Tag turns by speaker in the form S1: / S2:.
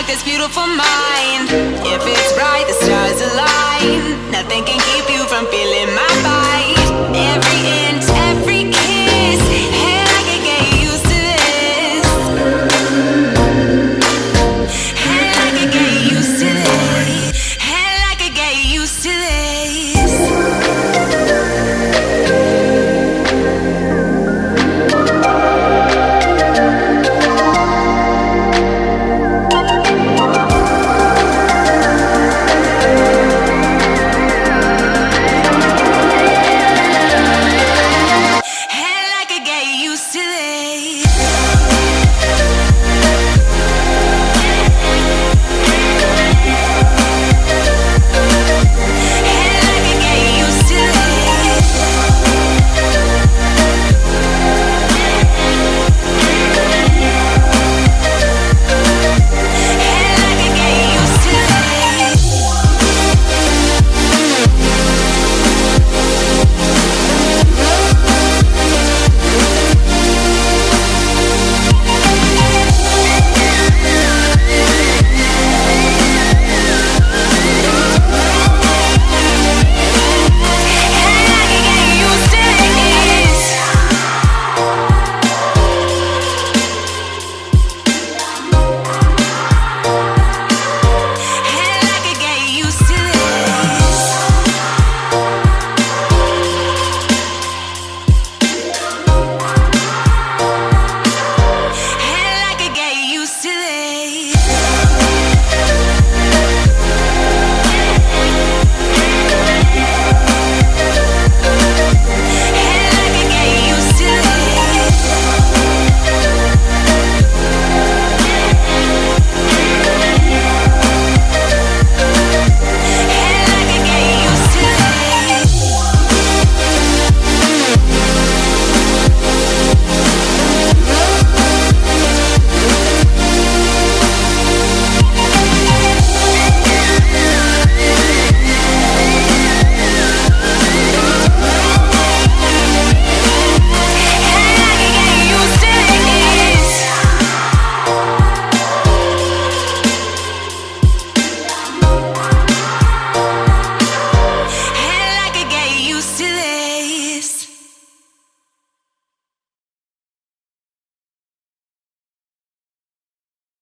S1: This beautiful mind. If it's right, the stars align. Nothing can keep you from feeling my bite. Every inch, every kiss. And I can get used to this. And I can get used to this. And I can get used to this. Used to this.